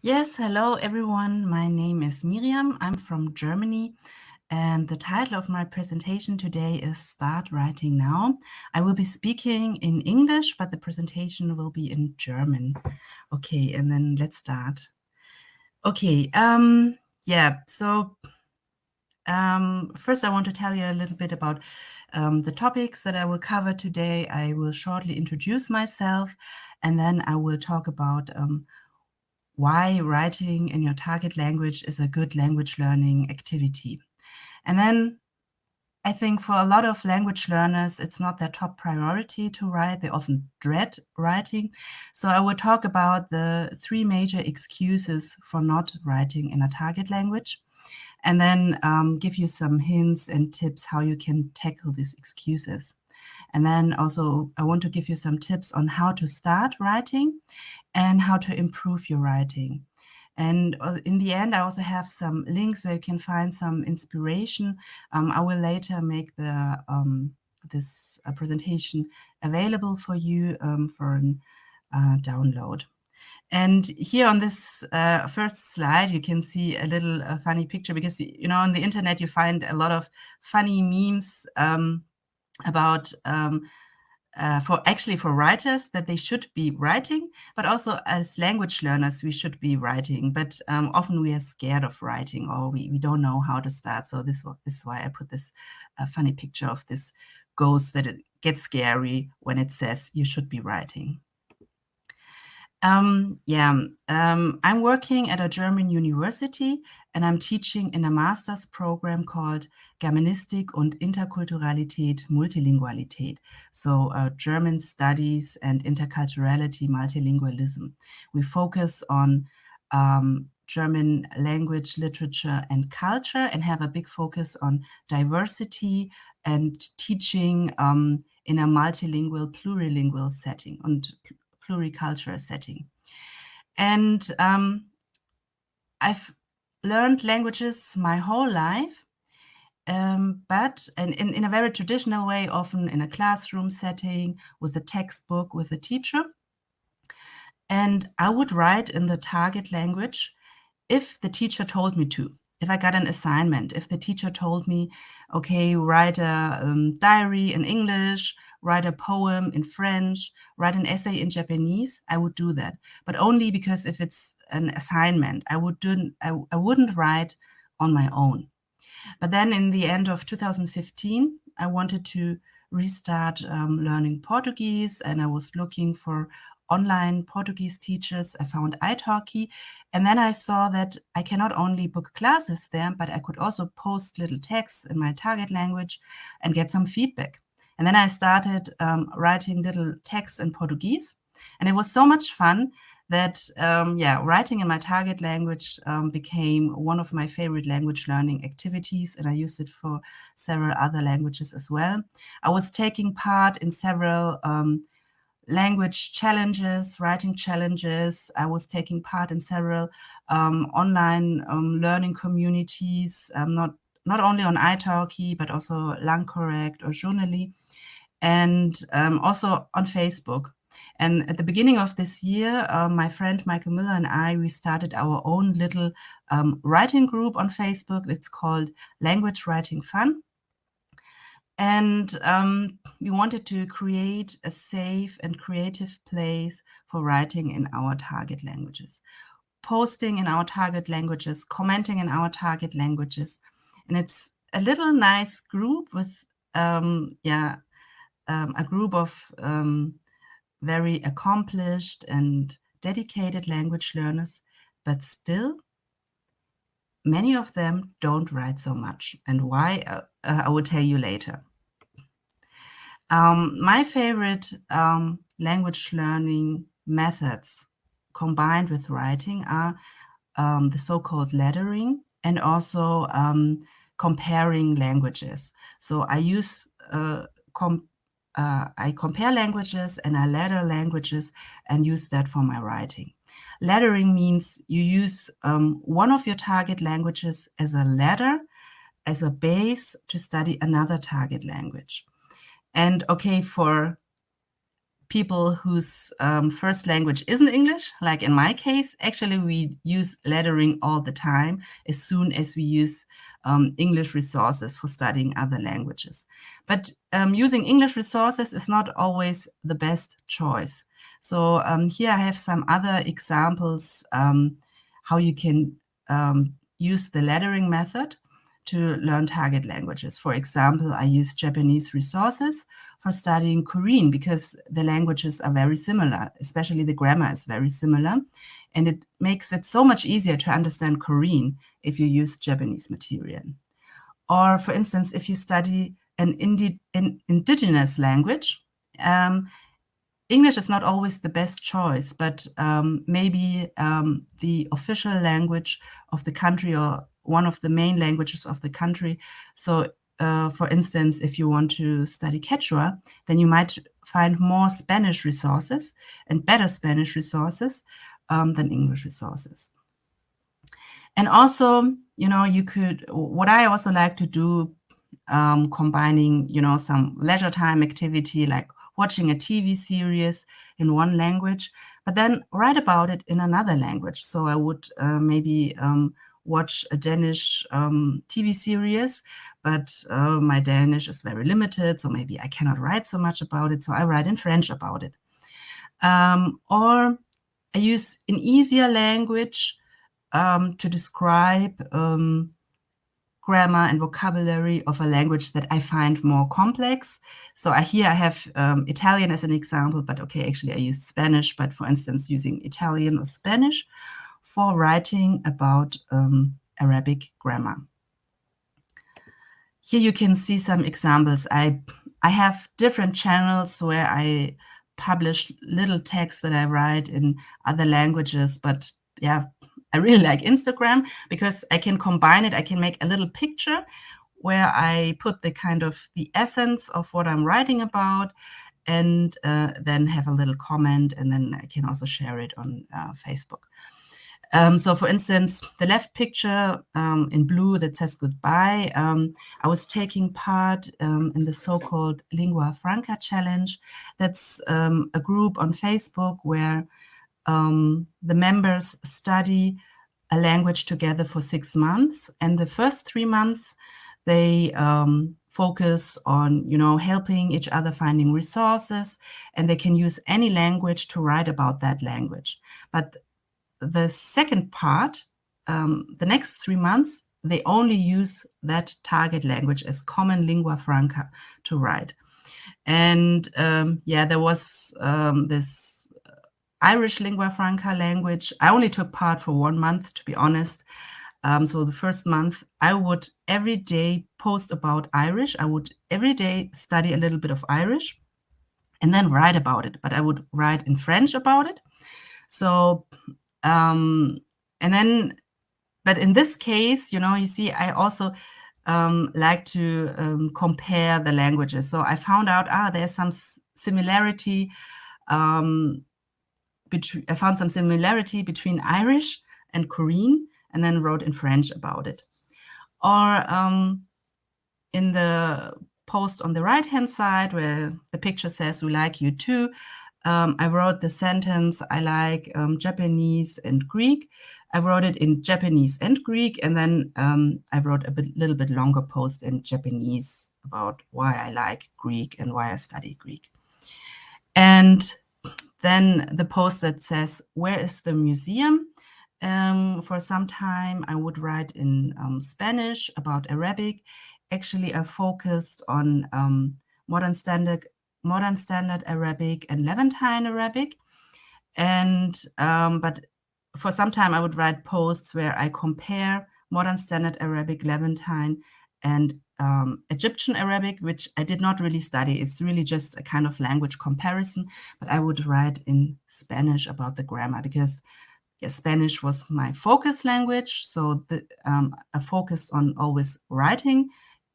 Yes, hello everyone. My name is Miriam. I'm from Germany, and the title of my presentation today is Start Writing Now. I will be speaking in English, but the presentation will be in German. Okay, and then let's start. Okay, first I want to tell you a little bit about the topics that I will cover today. I will shortly introduce myself, and then I will talk about why writing in your target language is a good language learning activity. And then I think for a lot of language learners, it's not their top priority to write. They often dread writing. So I will talk about the 3 major excuses for not writing in a target language, and then give you some hints and tips how you can tackle these excuses. And then also I want to give you some tips on how to start writing and how to improve your writing. And in the end, I also have some links where you can find some inspiration. I will later make this presentation available for you for an download. And here on this first slide, you can see a little funny picture because, on the internet, you find a lot of funny memes about for writers that they should be writing, but also as language learners we should be writing. But often we are scared of writing, or we don't know how to start. So this is why I put this funny picture of this ghost that it gets scary when it says you should be writing. I'm working at a German university, and I'm teaching in a master's program called Germanistik und Interkulturalität Multilingualität, so German Studies and Interculturality Multilingualism. We focus on German language, literature, and culture, and have a big focus on diversity and teaching in a multilingual, plurilingual setting and pluricultural setting. And I've learned languages my whole life, but in a very traditional way, often in a classroom setting, with a textbook, with a teacher. And I would write in the target language if the teacher told me to. If I got an assignment, if the teacher told me, okay, write a diary in English, write a poem in French, write an essay in Japanese, I would do that. But only because if it's an assignment, I wouldn't write on my own. But then in the end of 2015, I wanted to restart learning Portuguese, and I was looking for online Portuguese teachers. I found italki, and then I saw that I can not only book classes there, but I could also post little texts in my target language and get some feedback. And then I started writing little texts in Portuguese, and it was so much fun that writing in my target language became one of my favorite language learning activities, and I used it for several other languages as well. I was taking part in several language challenges, writing challenges. I was taking part in several online learning communities, not only on italki, but also Autocorrect or Journaly, and also on Facebook. And at the beginning of this year, my friend Michael Miller and we started our own little writing group on Facebook. It's called Language Writing Fun. And we wanted to create a safe and creative place for writing in our target languages, posting in our target languages, commenting in our target languages. And it's a little nice group with a group of very accomplished and dedicated language learners, but still many of them don't write so much. And why, I will tell you later. My favorite language learning methods combined with writing are the so-called lettering and also comparing languages. So I use I compare languages and I letter languages and use that for my writing. Lettering means you use one of your target languages as a letter, as a base to study another target language. And okay, for people whose first language isn't English, like in my case, actually we use lettering all the time as soon as we use English resources for studying other languages. But using English resources is not always the best choice. So here I have some other examples how you can use the lettering method to learn target languages. For example, I use Japanese resources for studying Korean because the languages are very similar, especially the grammar is very similar. And it makes it so much easier to understand Korean if you use Japanese material. Or for instance, if you study an indigenous language, English is not always the best choice, but maybe the official language of the country or one of the main languages of the country. So for instance, if you want to study Quechua, then you might find more Spanish resources and better Spanish resources than English resources. And also, you could, what I also like to do, combining, some leisure time activity like watching a TV series in one language, but then write about it in another language. So I would maybe watch a Danish TV series, but my Danish is very limited, so maybe I cannot write so much about it, so I write in French about it. Or I use an easier language to describe grammar and vocabulary of a language that I find more complex. So here I have Italian as an example, but okay, actually I used Spanish, but for instance, using Italian or Spanish for writing about Arabic grammar. Here you can see some examples. I have different channels where I publish little texts that I write in other languages, but yeah, I really like Instagram because I can combine it. I can make a little picture where I put the kind of the essence of what I'm writing about and then have a little comment, and then I can also share it on Facebook. So for instance, the left picture in blue that says goodbye, I was taking part in the so-called Lingua Franca Challenge. That's a group on Facebook where the members study a language together for 6 months. And the first 3 months, they focus on, helping each other finding resources, and they can use any language to write about that language. But the second part, the next 3 months, they only use that target language as common lingua franca to write. And there was this Irish lingua franca language. I only took part for 1 month, to be honest. So the first month, I would every day post about Irish. I would every day study a little bit of Irish and then write about it. But I would write in French about it. So, but in this case, you see, I also like to compare the languages. So I found out, there's some similarity. I found some similarity between Irish and Korean, and then wrote in French about it. Or in the post on the right-hand side where the picture says, "We like you too," I wrote the sentence, "I like Japanese and Greek." I wrote it in Japanese and Greek, and then I wrote a little bit longer post in Japanese about why I like Greek and why I study Greek. And then the post that says, "Where is the museum?" For some time, I would write in Spanish about Arabic. Actually, I focused on modern standard Arabic and Levantine Arabic. And but for some time, I would write posts where I compare modern standard Arabic, Levantine, and Egyptian Arabic, which I did not really study. It's really just a kind of language comparison. But I would write in Spanish about the grammar because Spanish was my focus language. So I focused on always writing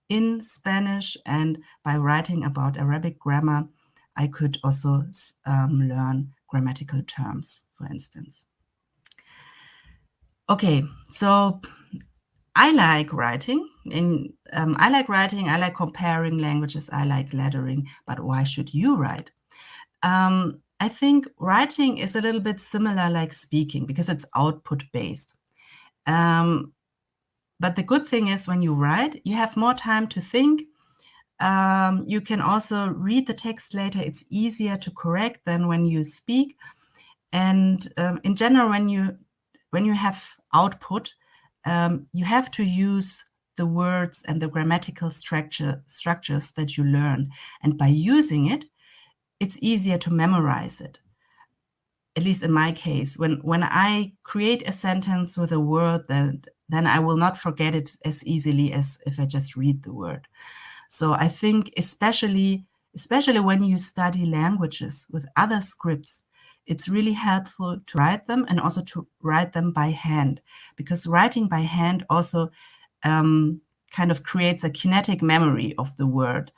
in Spanish, and by writing about Arabic grammar, I could also learn grammatical terms, for instance. Okay, so I like writing, I like comparing languages, I like lettering, but why should you write? I think writing is a little bit similar like speaking because it's output-based. But the good thing is when you write, you have more time to think. You can also read the text later. It's easier to correct than when you speak. And in general, when you have output, you have to use the words and the grammatical structures that you learn. And by using it, it's easier to memorize it. At least in my case, when I create a sentence with a word, then I will not forget it as easily as if I just read the word. So I think especially when you study languages with other scripts, it's really helpful to write them and also to write them by hand, because writing by hand also kind of creates a kinetic memory of the word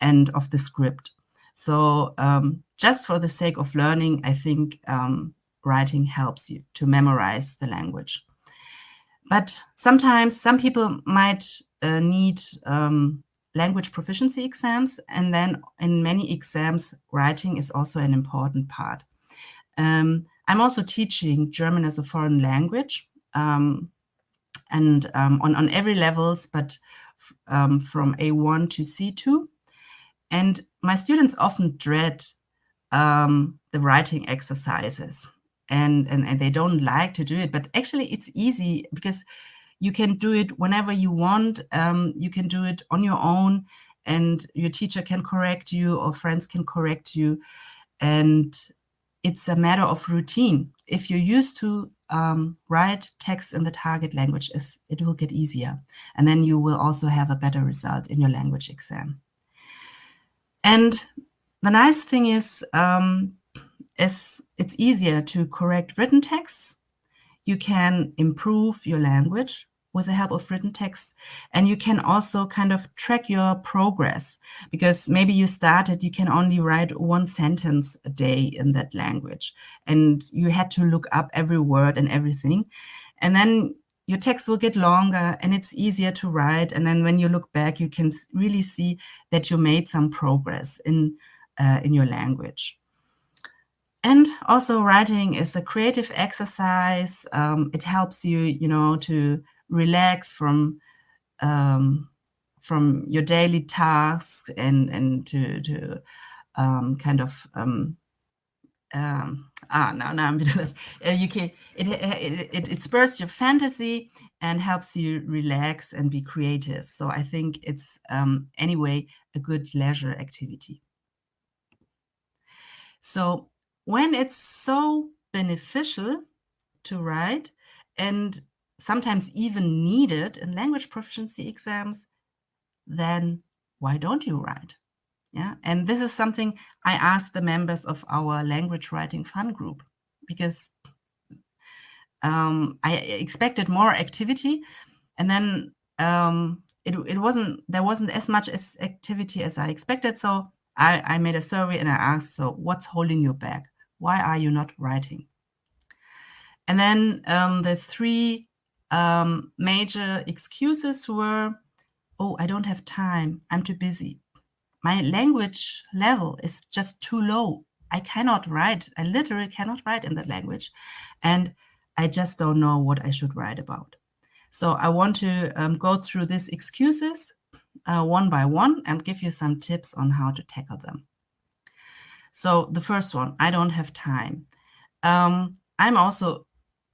and of the script. So just for the sake of learning, I think writing helps you to memorize the language. But sometimes some people might need language proficiency exams, and then in many exams, writing is also an important part. I'm also teaching German as a foreign language, and on every levels, but from A1 to C2. And my students often dread the writing exercises, and they don't like to do it. But actually, it's easy because you can do it whenever you want. You can do it on your own, and your teacher can correct you or friends can correct you. And it's a matter of routine. If you're used to write text in the target language, it will get easier. And then you will also have a better result in your language exam. And the nice thing is it's easier to correct written texts. You can improve your language with the help of written text, and you can also kind of track your progress, because maybe you can only write one sentence a day in that language, and you had to look up every word and everything. And then your text will get longer and it's easier to write. And then when you look back, you can really see that you made some progress in your language. And also writing is a creative exercise. It helps you, to relax from your daily tasks and to kind of now I'm bitterness. It spurs your fantasy and helps you relax and be creative. So I think it's anyway a good leisure activity. So when it's so beneficial to write and sometimes even needed in language proficiency exams, then why don't you write? Yeah, and this is something I asked the members of our language writing fun group, because I expected more activity, and then there wasn't as much activity as I expected. So I made a survey and I asked, so what's holding you back? Why are you not writing? And then the three major excuses were, oh, I don't have time, I'm too busy. My language level is just too low. I cannot write. I literally cannot write in that language. And I just don't know what I should write about. So I want to go through these excuses one by one and give you some tips on how to tackle them. So the first one, I don't have time. I'm also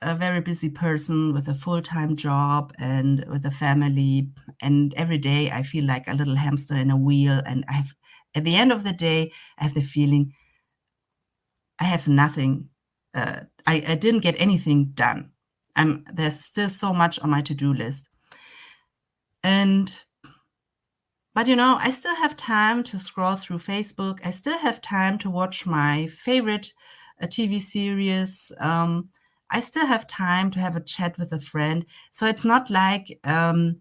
a very busy person with a full-time job and with a family, and every day I feel like a little hamster in a wheel, and at the end of the day I have the feeling I have nothing. I didn't get anything done. There's still so much on my to-do list, but I still have time to scroll through Facebook. I still have time to watch my favorite TV series. I still have time to have a chat with a friend. So it's not like I'm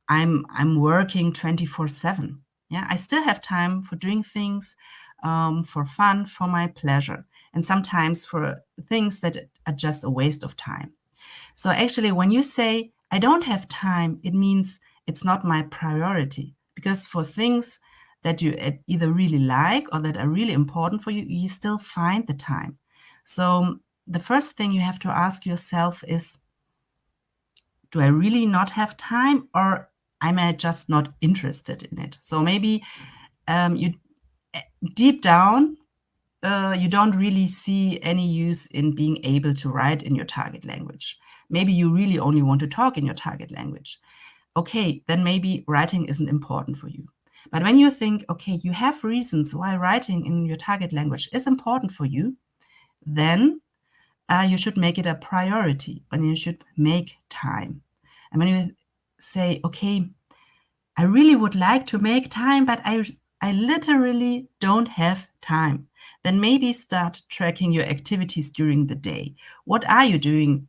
working 24/7. Yeah, I still have time for doing things for fun, for my pleasure, and sometimes for things that are just a waste of time. So actually, when you say I don't have time, it means it's not my priority, because for things that you either really like or that are really important for you, you still find the time. So the first thing you have to ask yourself is, do I really not have time, or am I just not interested in it? So maybe you deep down, you don't really see any use in being able to write in your target language. Maybe you really only want to talk in your target language. Okay, then maybe writing isn't important for you. But when you think, okay, you have reasons why writing in your target language is important for you, then you should make it a priority, and you should make time. And when you say, okay, I really would like to make time, but I literally don't have time, then maybe start tracking your activities during the day. What are you doing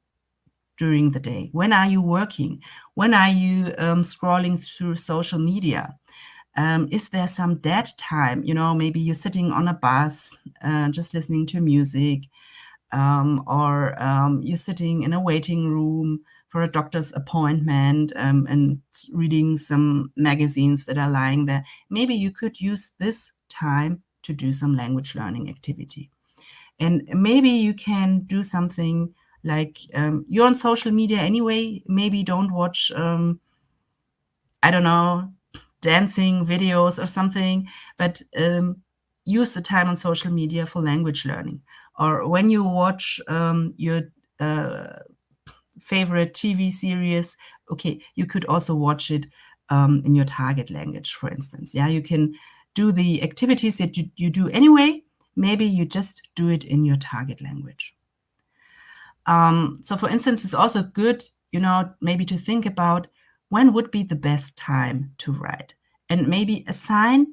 during the day? When are you working? When are you scrolling through social media? Is there some dead time? Maybe you're sitting on a bus, just listening to music, or you're sitting in a waiting room for a doctor's appointment, and reading some magazines that are lying there. Maybe you could use this time to do some language learning activity. And maybe you can do something like, you're on social media anyway, maybe don't watch, I don't know, dancing videos or something, but use the time on social media for language learning. Or when you watch your favorite TV series, okay, you could also watch it in your target language, for instance. Yeah, you can do the activities that you do anyway. Maybe you just do it in your target language. So for instance, it's also good, maybe to think about when would be the best time to write, and maybe assign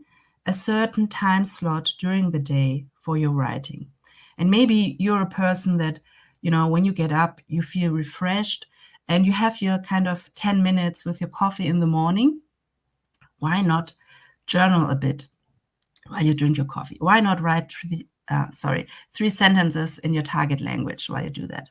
a certain time slot during the day for your writing. And maybe you're a person that, when you get up, you feel refreshed and you have your kind of 10 minutes with your coffee in the morning. Why not journal a bit while you drink your coffee? Why not write 3 sentences in your target language while you do that?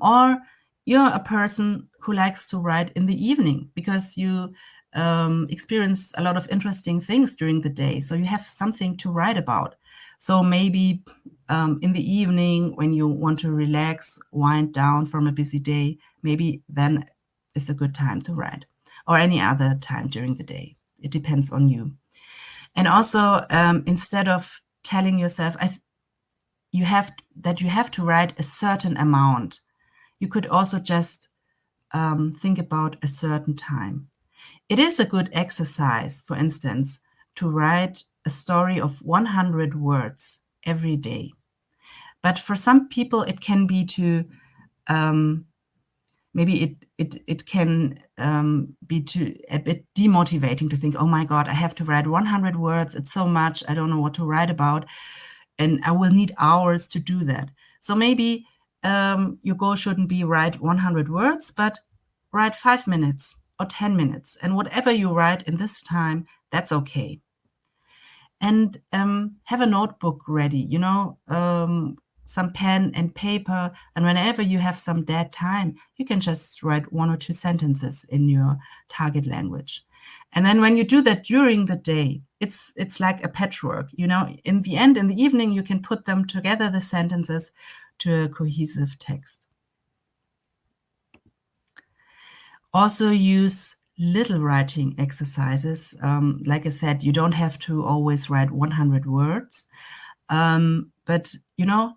Or you're a person who likes to write in the evening because you experience a lot of interesting things during the day. So you have something to write about. So maybe in the evening, when you want to relax, wind down from a busy day, maybe then is a good time to write, or any other time during the day. It depends on you. And also, instead of telling yourself, you have to write a certain amount, you could also just think about a certain time. It is a good exercise, for instance, to write a story of 100 words every day. But for some people, it can be maybe it can be a bit demotivating to think, oh my God, I have to write 100 words. It's so much. I don't know what to write about. And I will need hours to do that. So maybe your goal shouldn't be write 100 words, but write 5 minutes or 10 minutes. And whatever you write in this time, that's okay. And have a notebook ready, some pen and paper. And whenever you have some dead time, you can just write 1 or 2 sentences in your target language. And then when you do that during the day, it's like a patchwork. In the end, in the evening, you can put them together, the sentences, to a cohesive text. Also use little writing exercises. Like I said, you don't have to always write 100 words, but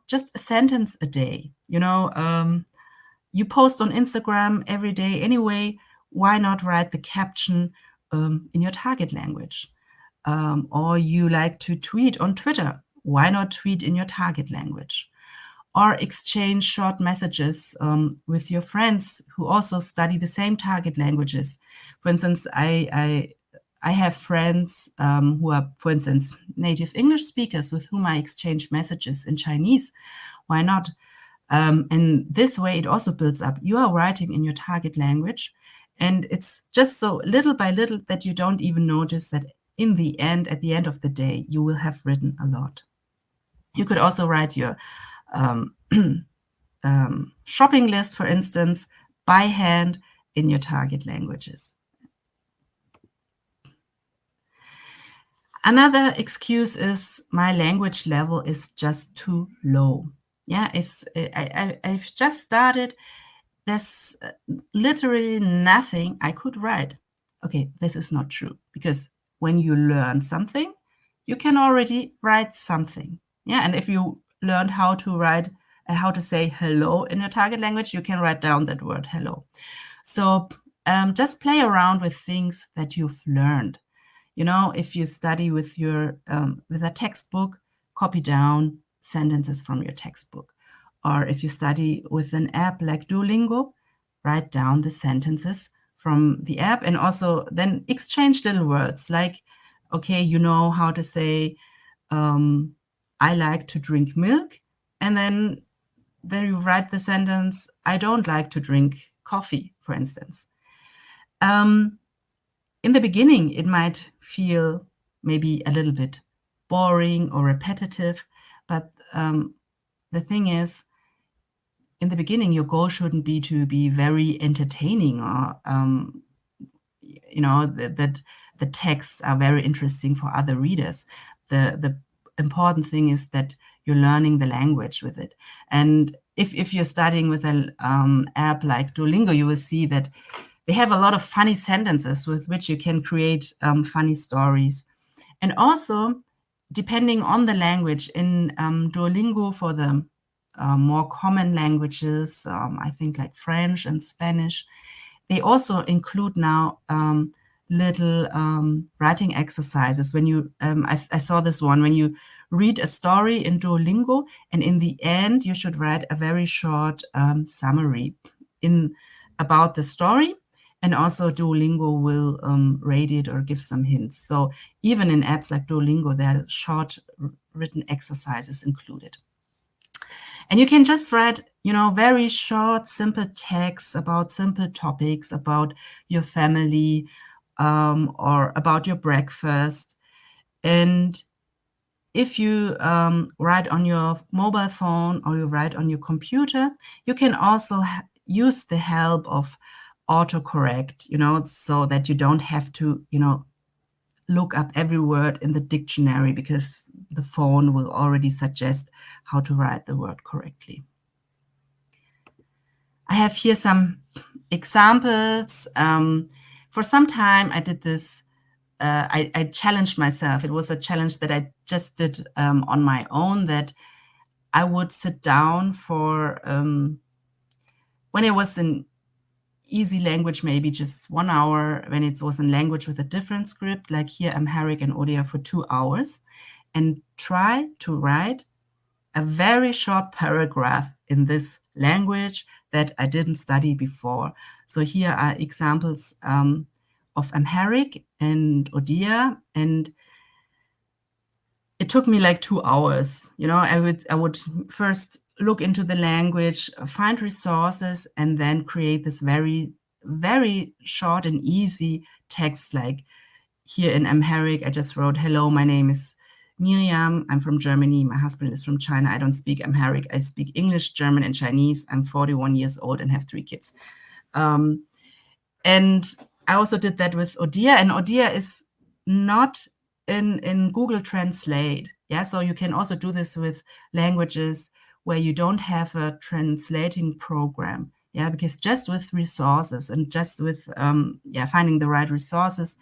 just a sentence a day. You post on Instagram every day anyway. Why not write the caption in your target language? Or you like to tweet on Twitter. Why not tweet in your target language? Or exchange short messages with your friends who also study the same target languages. For instance, I have friends who are, for instance, native English speakers with whom I exchange messages in Chinese. Why not? And this way, it also builds up. You are writing in your target language, and it's just so little by little that you don't even notice that at the end of the day, you will have written a lot. You could also write your shopping list, for instance, by hand in your target languages. Another excuse is my language level is just too low. Yeah, I've just started. There's literally nothing I could write. Okay, this is not true, because when you learn something, you can already write something. Yeah, and if you learned how to write, how to say hello in your target language, you can write down that word hello. So just play around with things that you've learned. You know, if you study with your with a textbook, copy down sentences from your textbook. Or if you study with an app like Duolingo, write down the sentences from the app, and also then exchange little words like, okay, you know how to say, I like to drink milk, and then you write the sentence, I don't like to drink coffee, for instance. In the beginning, it might feel maybe a little bit boring or repetitive, but the thing is, in the beginning, your goal shouldn't be to be very entertaining, or you know, that the texts are very interesting for other readers. The important thing is that you're learning the language with it. And if you're studying with an app like Duolingo, you will see that they have a lot of funny sentences with which you can create funny stories. And also, depending on the language, in Duolingo, for the more common languages, I think like French and Spanish, they also include now little writing exercises. When you, I saw this one, when you read a story in Duolingo, and in the end, you should write a very short summary about the story. And also Duolingo will rate it or give some hints. So even in apps like Duolingo, there are short written exercises included. And you can just write, you know, very short, simple texts about simple topics, about your family, or about your breakfast. And if you write on your mobile phone or you write on your computer, you can also use the help of autocorrect, you know, so that you don't have to, you know, look up every word in the dictionary, because the phone will already suggest how to write the word correctly. I have here some examples. For some time, I did this. I challenged myself. It was a challenge that I just did on my own, that I would sit down for, when it was an easy language, maybe just 1 hour, when it was in language with a different script, like here Amharic and Odia, for 2 hours, and try to write a very short paragraph in this language that I didn't study before. So here are examples of Amharic and Odia, and it took me like 2 hours. You know, I would first look into the language, find resources, and then create this very, very short and easy text. Like here in Amharic, I just wrote, hello, my name is Miriam. I'm from Germany. My husband is from China. I don't speak Amharic. I speak English, German, and Chinese. I'm 41 years old and have 3 kids. And I also did that with Odia, and Odia is not in Google Translate. Yeah, so you can also do this with languages where you don't have a translating program. Yeah, because just with resources and just with finding the right resources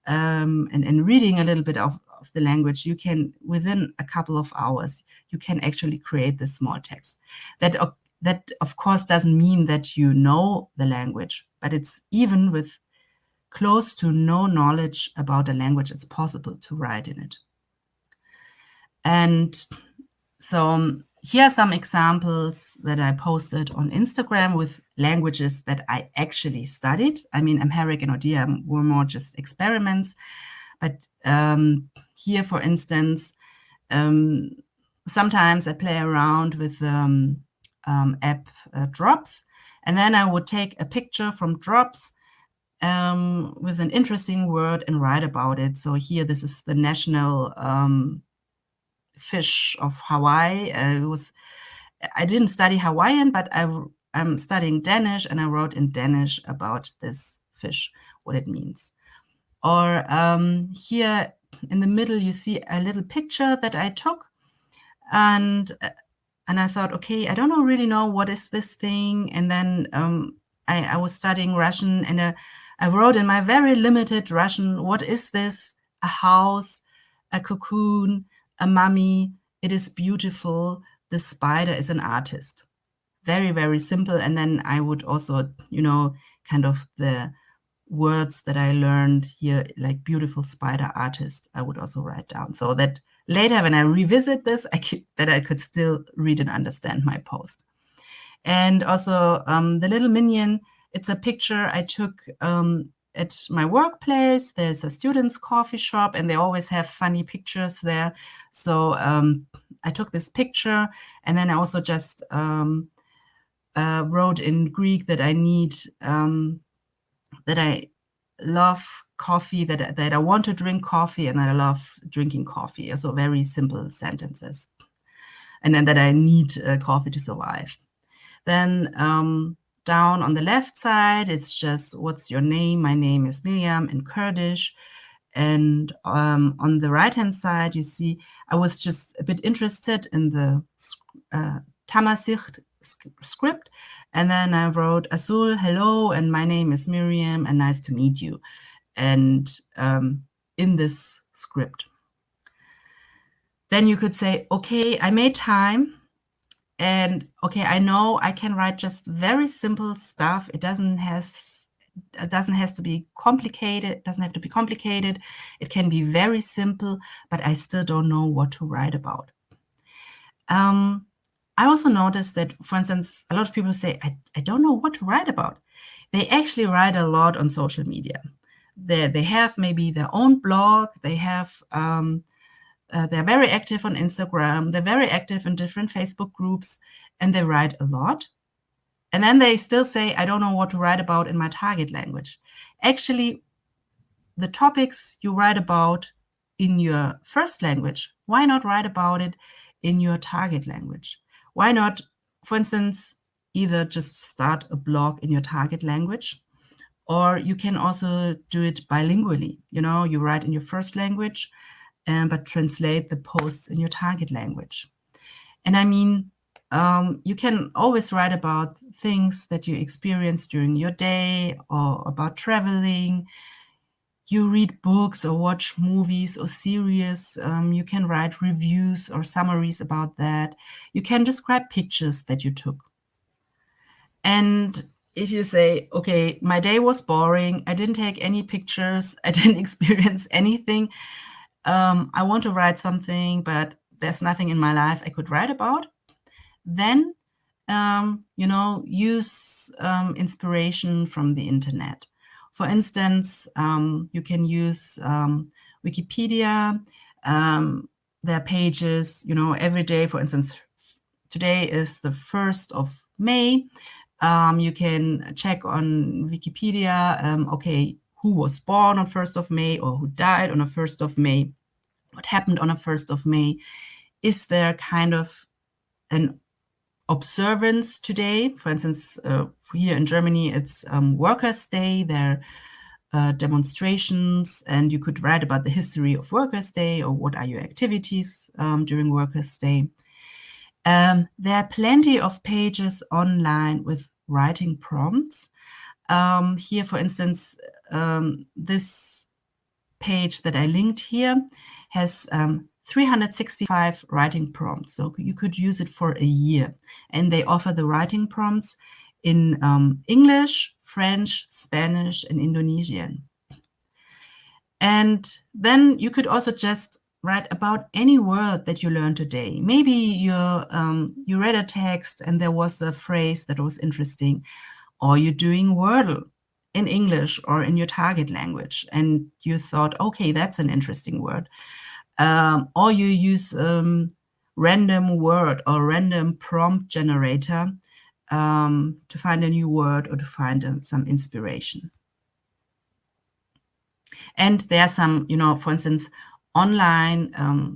and reading a little bit of the language, you can, within a couple of hours, you can actually create this small text. That of course doesn't mean that you know the language, but it's even with close to no knowledge about a language, it's possible to write in it. And so here are some examples that I posted on Instagram with languages that I actually studied. I mean, Amharic and Odia were more just experiments. But here, for instance, sometimes I play around with app drops, and then I would take a picture from drops with an interesting word and write about it. So here, this is the national fish of Hawaii. I didn't study Hawaiian, but I'm studying Danish, and I wrote in Danish about this fish, what it means. Or here in the middle, you see a little picture that I took. And I thought, okay, I don't really know what is this thing. And then I was studying Russian, and I wrote in my very limited Russian, what is this? A house, a cocoon, a mummy. It is beautiful. The spider is an artist. Very, very simple. And then I would also, kind of the words that I learned here, like beautiful spider artist, I would also write down, so that later when I revisit this, I could still read and understand my post. And also the little minion, it's a picture I took at my workplace. There's a student's coffee shop, and they always have funny pictures there. So I took this picture, and then I also just wrote in Greek that that I love coffee, that I want to drink coffee, and that I love drinking coffee. So very simple sentences. And then that I need coffee to survive. Then down on the left side, it's just, what's your name? My name is Miriam in Kurdish. And on the right-hand side, you see, I was just a bit interested in the Tamasich script. And then I wrote, Azul, hello, and my name is Miriam, and nice to meet you. And in this script. Then you could say, okay, I made time. And okay, I know I can write just very simple stuff. It doesn't have to be complicated. It doesn't have to be complicated. It can be very simple, but I still don't know what to write about. I also noticed that, for instance, a lot of people say, I don't know what to write about. They actually write a lot on social media. They have maybe their own blog. They have they're very active on Instagram. They're very active in different Facebook groups, and they write a lot. And then they still say, I don't know what to write about in my target language. Actually, the topics you write about in your first language, why not write about it in your target language? Why not, for instance, either just start a blog in your target language, or you can also do it bilingually. You write in your first language, but translate the posts in your target language. And I mean, you can always write about things that you experience during your day, or about traveling. You read books or watch movies or series. You can write reviews or summaries about that. You can describe pictures that you took. And if you say, okay, my day was boring, I didn't take any pictures, I didn't experience anything, I want to write something, but there's nothing in my life I could write about, then, use inspiration from the internet. For instance, you can use Wikipedia. There are pages, every day. For instance, today is the 1st of May. You can check on Wikipedia, okay, who was born on 1st of May, or who died on the 1st of May, what happened on the 1st of May. Is there kind of an observance today? For instance, here in Germany, it's Workers' Day. There are demonstrations, and you could write about the history of Workers' Day, or what are your activities during Workers' Day. There are plenty of pages online with writing prompts. Here, for instance, this page that I linked here has 365 writing prompts. So you could use it for a year. And they offer the writing prompts in English, French, Spanish, and Indonesian. And then you could also just write about any word that you learned today. Maybe you read a text and there was a phrase that was interesting, or you're doing Wordle in English or in your target language, and you thought, okay, that's an interesting word. Or you use random word or random prompt generator to find a new word or to find some inspiration. And there are some, for instance, online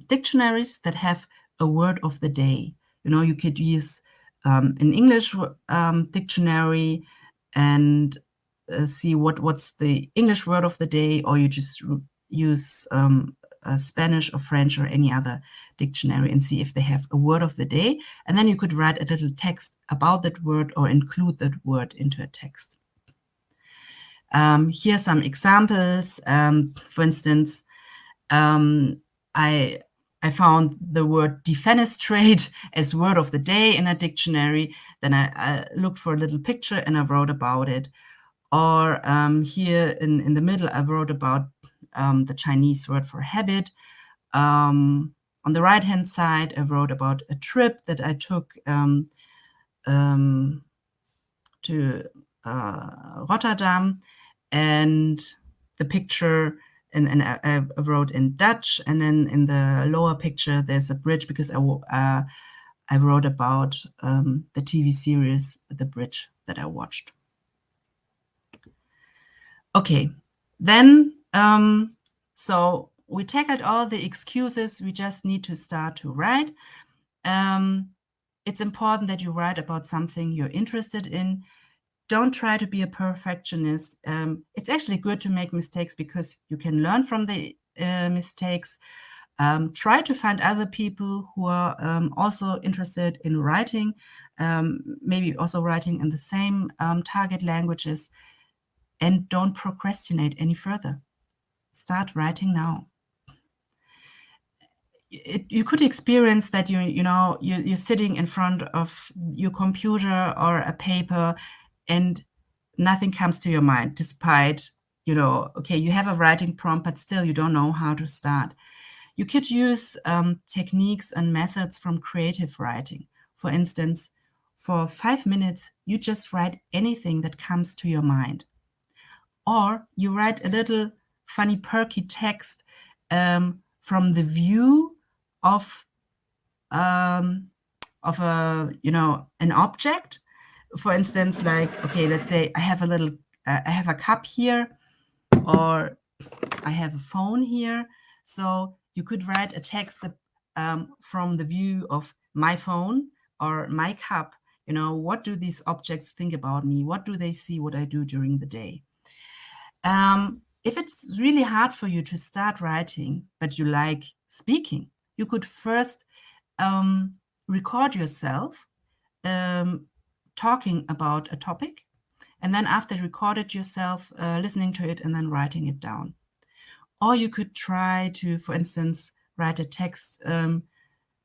dictionaries that have a word of the day. You could use an English dictionary and see what's the English word of the day, or you just use Spanish or French or any other dictionary and see if they have a word of the day. And then you could write a little text about that word or include that word into a text. Here are some examples. For instance, I found the word defenestrate as word of the day in a dictionary. Then I looked for a little picture and I wrote about it. Or here in the middle, I wrote about the Chinese word for habit. On the right-hand side, I wrote about a trip that I took to Rotterdam, and the picture, and I wrote in Dutch, and then in the lower picture there's a bridge because I wrote about the TV series The Bridge that I watched. Okay, then so we tackled all the excuses. We just need to start to write. It's important that you write about something you're interested in. Don't try to be a perfectionist. It's actually good to make mistakes because you can learn from the mistakes. Try to find other people who are also interested in writing, maybe also writing in the same target languages, and don't procrastinate any further. Start writing now. You could experience that you're sitting in front of your computer or a paper and nothing comes to your mind, despite, okay, you have a writing prompt, but still you don't know how to start. You could use techniques and methods from creative writing. For instance, for 5 minutes, you just write anything that comes to your mind. Or you write a little funny, perky text from the view of an object. For instance, like, okay, let's say I have a cup here, or I have a phone here. So you could write a text from the view of my phone or my cup. What do these objects think about me? What do they see what I do during the day? If it's really hard for you to start writing, but you like speaking, you could first record yourself talking about a topic, and then after you recorded yourself, listening to it and then writing it down. Or you could try to, for instance, write a text,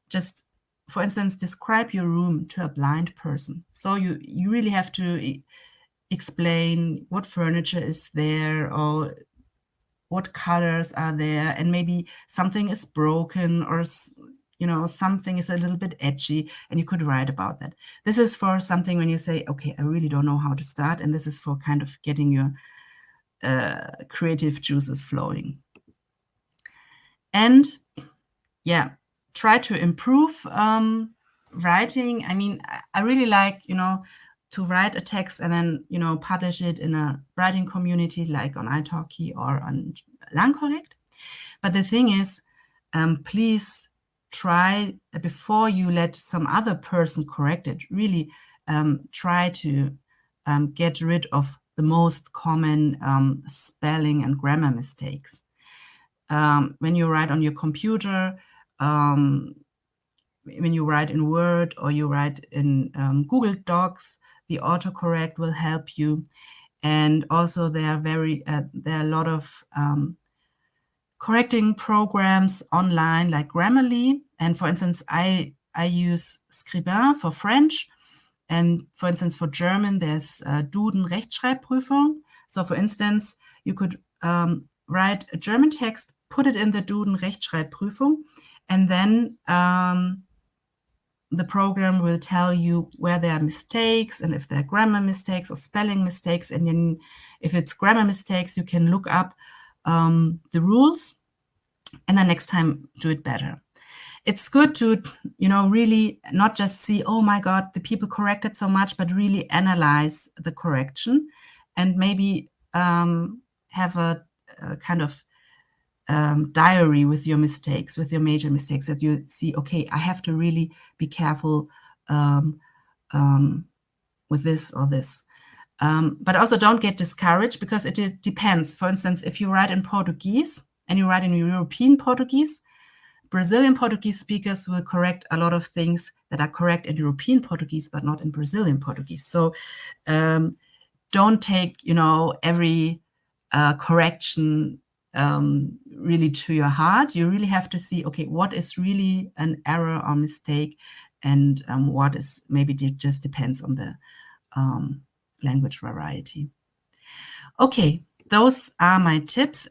just, for instance, describe your room to a blind person. So you really have to explain what furniture is there or what colors are there, and maybe something is broken or something is a little bit edgy, and you could write about that. This is for something when you say, okay, I really don't know how to start, and this is for kind of getting your creative juices flowing. And yeah, try to improve writing. I mean, I really like, to write a text and then, publish it in a writing community like on italki or on Autocorrect. But the thing is, please try, before you let some other person correct it, really try to get rid of the most common spelling and grammar mistakes. When you write on your computer, when you write in Word or you write in Google Docs, the autocorrect will help you. And also there are a lot of correcting programs online like Grammarly. And for instance, I use Scribin for French. And for instance, for German, there's Duden Rechtschreibprüfung. So for instance, you could write a German text, put it in the Duden Rechtschreibprüfung, and then the program will tell you where there are mistakes and if there are grammar mistakes or spelling mistakes. And then if it's grammar mistakes, you can look up the rules and then next time do it better. It's good to, really not just see, oh my God, the people corrected so much, but really analyze the correction and maybe have a kind of diary with your mistakes, with your major mistakes, that you see, okay, I have to really be careful with this or this. But also don't get discouraged because it depends. For instance, if you write in Portuguese, and you write in European Portuguese, Brazilian Portuguese speakers will correct a lot of things that are correct in European Portuguese, but not in Brazilian Portuguese. So don't take, every correction really to your heart. You really have to see, okay, what is really an error or mistake, and what is maybe just depends on the language variety. Okay, those are my tips.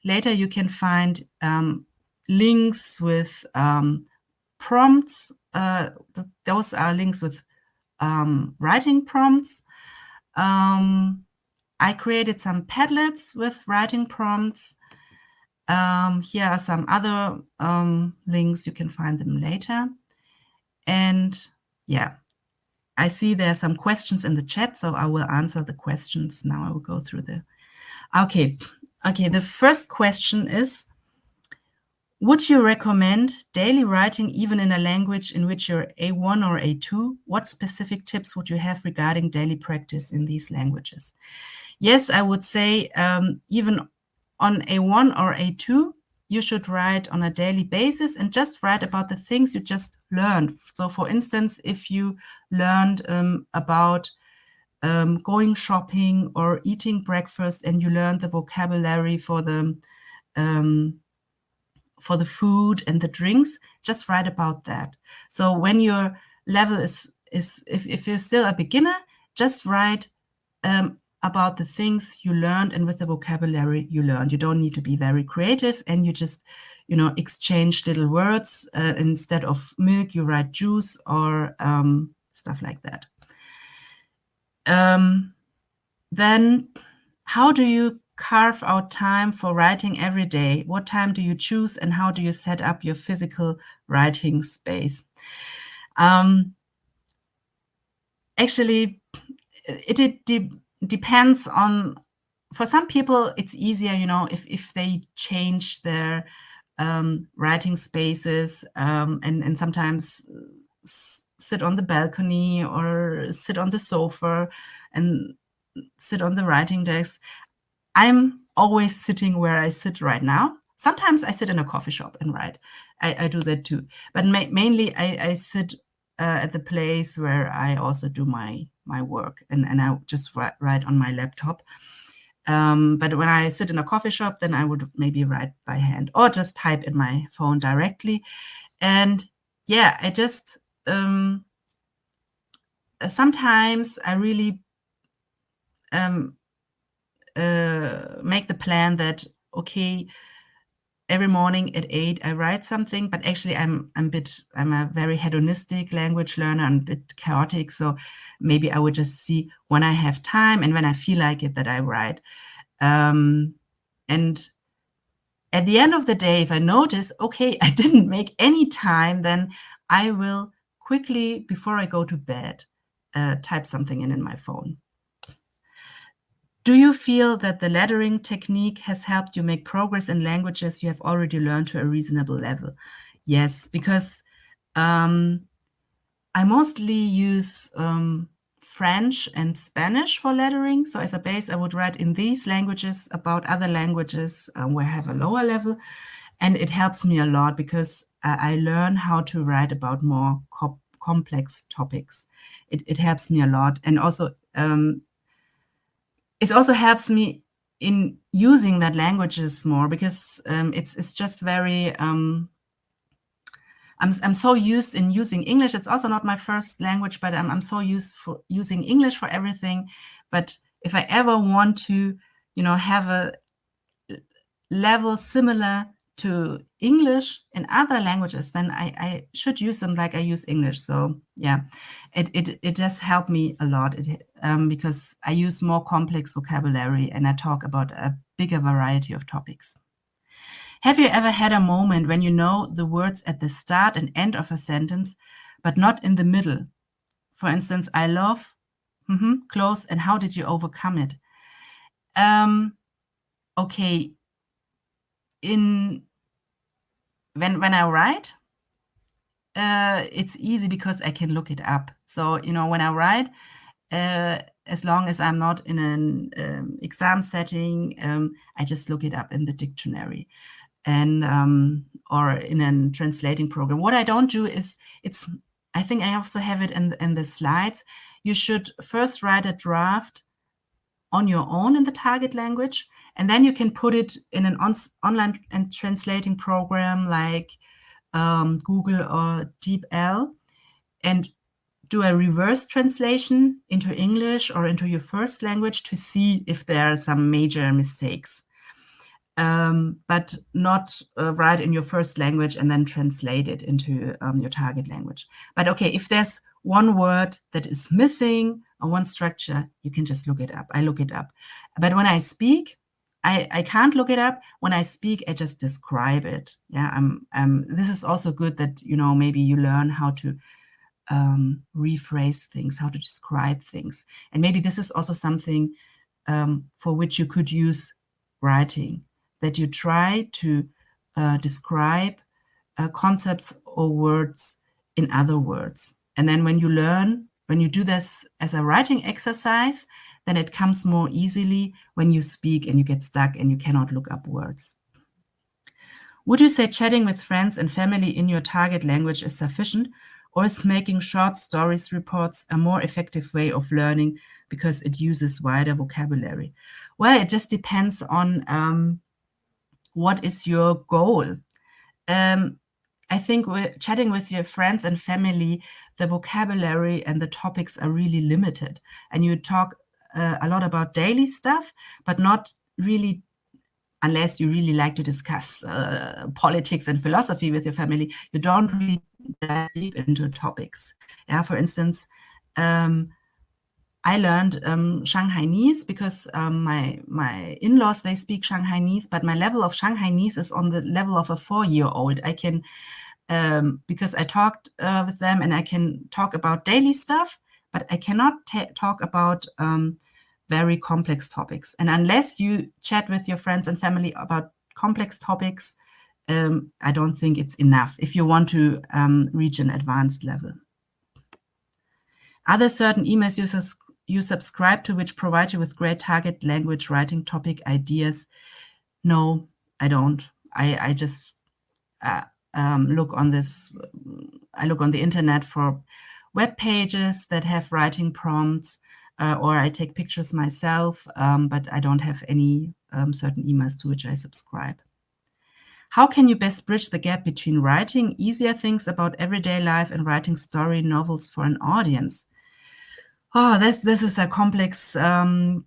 Later you can find links with prompts. Those are links with writing prompts. I created some Padlets with writing prompts. Here are some other links. You can find them later. And yeah, I see there are some questions in the chat, so I will answer the questions now. I will go through the... Okay, the first question is, would you recommend daily writing even in a language in which you're A1 or A2? What specific tips would you have regarding daily practice in these languages? Yes, I would say even on A1 or A2, you should write on a daily basis and just write about the things you just learned. So for instance, if you learned about going shopping or eating breakfast, and you learned the vocabulary for the food and the drinks, just write about that. So when your level is if you're still a beginner, just write about the things you learned and with the vocabulary you learned. You don't need to be very creative, and you just, exchange little words. Instead of milk, you write juice or stuff like that. Then how do you carve out time for writing every day? What time do you choose, and how do you set up your physical writing space? Actually, it depends on... For some people, it's easier, if they change their writing spaces and sometimes sit on the balcony or sit on the sofa and sit on the writing desk. I'm always sitting where I sit right now. Sometimes I sit in a coffee shop and write. I do that too. But mainly I sit at the place where I also do my work, and I just write on my laptop. But when I sit in a coffee shop, then I would maybe write by hand or just type in my phone directly. And yeah, I just sometimes I really make the plan that, okay, every morning at 8 I write something, but actually I'm a very hedonistic language learner. I'm a bit chaotic, so maybe I would just see when I have time and when I feel like it that I write. And at the end of the day, if I notice, okay, I didn't make any time, then I will quickly, before I go to bed, type something in my phone. Do you feel that the lettering technique has helped you make progress in languages you have already learned to a reasonable level? Yes, because I mostly use French and Spanish for lettering. So as a base, I would write in these languages about other languages where I have a lower level. And it helps me a lot because I learn how to write about more complex topics. It helps me a lot. And also, it also helps me in using that languages more, because it's just very... I'm so used in using English. It's also not my first language, but I'm so used for using English for everything. But if I ever want to, have a level similar to English in other languages, then I should use them like I use English. So yeah, it does help me a lot because I use more complex vocabulary and I talk about a bigger variety of topics. Have you ever had a moment when you know the words at the start and end of a sentence, but not in the middle? For instance, I love, close, and how did you overcome it? Okay, when I write, it's easy because I can look it up. So, when I write, as long as I'm not in an exam setting, I just look it up in the dictionary and or in a translating program. What I don't do is, I think I also have it in the slides. You should first write a draft on your own in the target language, and then you can put it in an online and translating program like Google or DeepL, and do a reverse translation into English or into your first language to see if there are some major mistakes. But not write in your first language and then translate it into your target language. But okay, if there's one word that is missing or one structure, you can just look it up. I look it up. But when I speak, I can't look it up. When I speak, I just describe it. Yeah, this is also good that, maybe you learn how to rephrase things, how to describe things. And maybe this is also something for which you could use writing, that you try to describe concepts or words in other words. And then when you do this as a writing exercise, then it comes more easily when you speak and you get stuck and you cannot look up words. Would you say chatting with friends and family in your target language is sufficient, or is making short stories reports a more effective way of learning because it uses wider vocabulary? Well, it just depends on what is your goal. I think chatting with your friends and family, the vocabulary and the topics are really limited. And you talk a lot about daily stuff, but not really, unless you really like to discuss politics and philosophy with your family, you don't really dive deep into topics. Yeah, for instance, I learned Shanghainese because my in-laws, they speak Shanghainese, but my level of Shanghainese is on the level of a 4-year-old. I can, because I talked with them and I can talk about daily stuff, but I cannot talk about very complex topics. And unless you chat with your friends and family about complex topics, I don't think it's enough if you want to reach an advanced level. Are there certain emails you subscribe to which provide you with great target language writing topic ideas? No, I don't. I just look on this. I look on the internet for web pages that have writing prompts, or I take pictures myself, but I don't have any certain emails to which I subscribe. How can you best bridge the gap between writing easier things about everyday life and writing story novels for an audience? Oh, this is a complex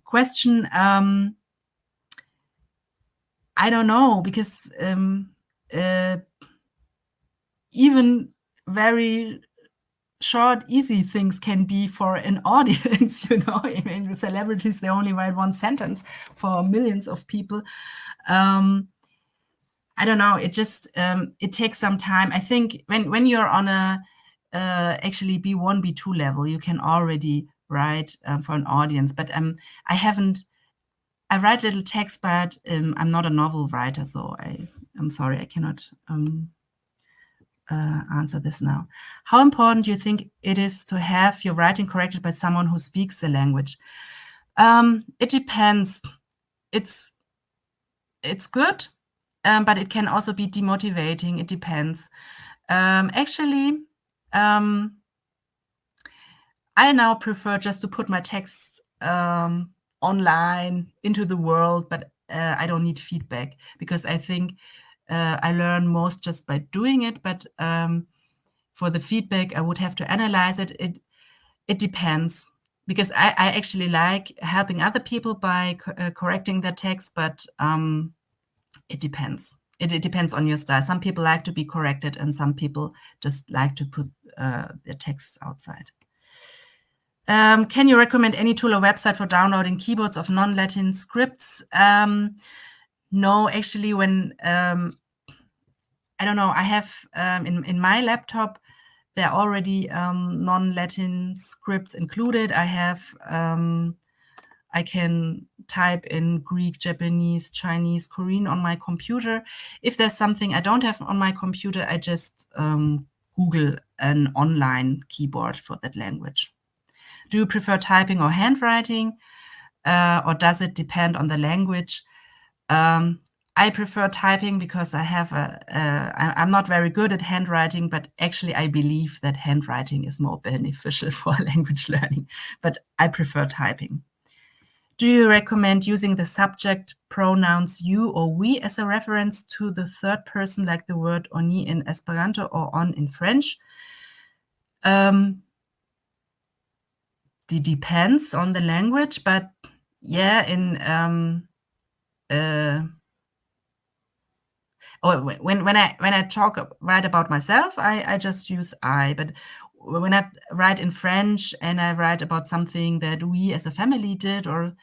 question. I don't know, because even very short, easy things can be for an audience, I mean, the celebrities, they only write one sentence for millions of people. I don't know. It just it takes some time. I think when you're on a actually B1, B2 level, you can already write for an audience. But I write little text, but I'm not a novel writer, so I'm sorry, I cannot answer this now. How important do you think it is to have your writing corrected by someone who speaks the language? It depends. It's good, but it can also be demotivating. It depends. Actually, I now prefer just to put my text online into the world, but I don't need feedback, because I think I learn most just by doing it. But for the feedback, I would have to analyze it. It depends, because I actually like helping other people by correcting their text, but it depends. It depends on your style. Some people like to be corrected, and some people just like to put their texts outside. Can you recommend any tool or website for downloading keyboards of non-Latin scripts? No, actually, when I don't know, I have in my laptop, there are already non-Latin scripts included. I can type in Greek, Japanese, Chinese, Korean on my computer. If there's something I don't have on my computer, I just Google an online keyboard for that language. Do you prefer typing or handwriting? Or does it depend on the language? I prefer typing because I'm not very good at handwriting, but actually I believe that handwriting is more beneficial for language learning, but I prefer typing. Do you recommend using the subject pronouns you or we as a reference to the third person, like the word oni in Esperanto or on in French? It depends on the language, but yeah, when I write about myself, I just use I. But when I write in French and I write about something that we as a family did, or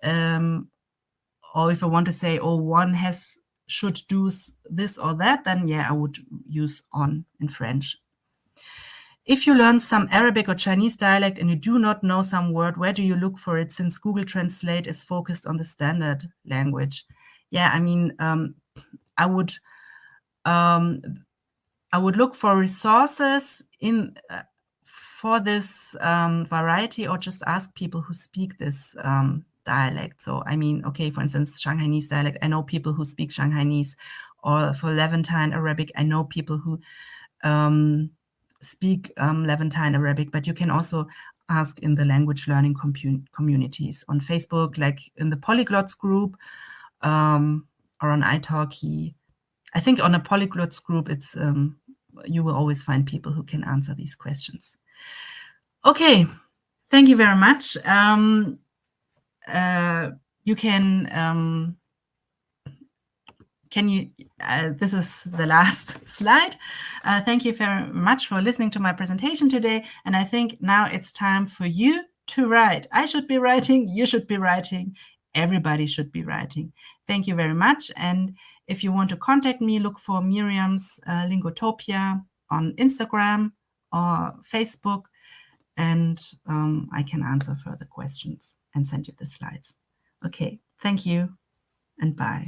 if I want to say, oh, one should do this or that, then yeah, I would use on in French. If you learn some Arabic or Chinese dialect and you do not know some word, where do you look for it, since Google Translate is focused on the standard language? Yeah, I mean, I would look for resources for this variety, or just ask people who speak this dialect. So, I mean, okay, for instance, Shanghainese dialect, I know people who speak Shanghainese, or for Levantine Arabic, I know people who speak Levantine Arabic, but you can also ask in the language learning communities on Facebook, like in the Polyglots group, or on italki. I think on a Polyglots group, it's you will always find people who can answer these questions. Okay, thank you very much. You can this is the last slide. Thank you very much for listening to my presentation today. And I think now it's time for you to write. I should be writing, you should be writing, everybody should be writing. Thank you very much. And if you want to contact me, look for Miriam's Lingotopia on Instagram or Facebook, and I can answer further questions and send you the slides. Okay, thank you and bye.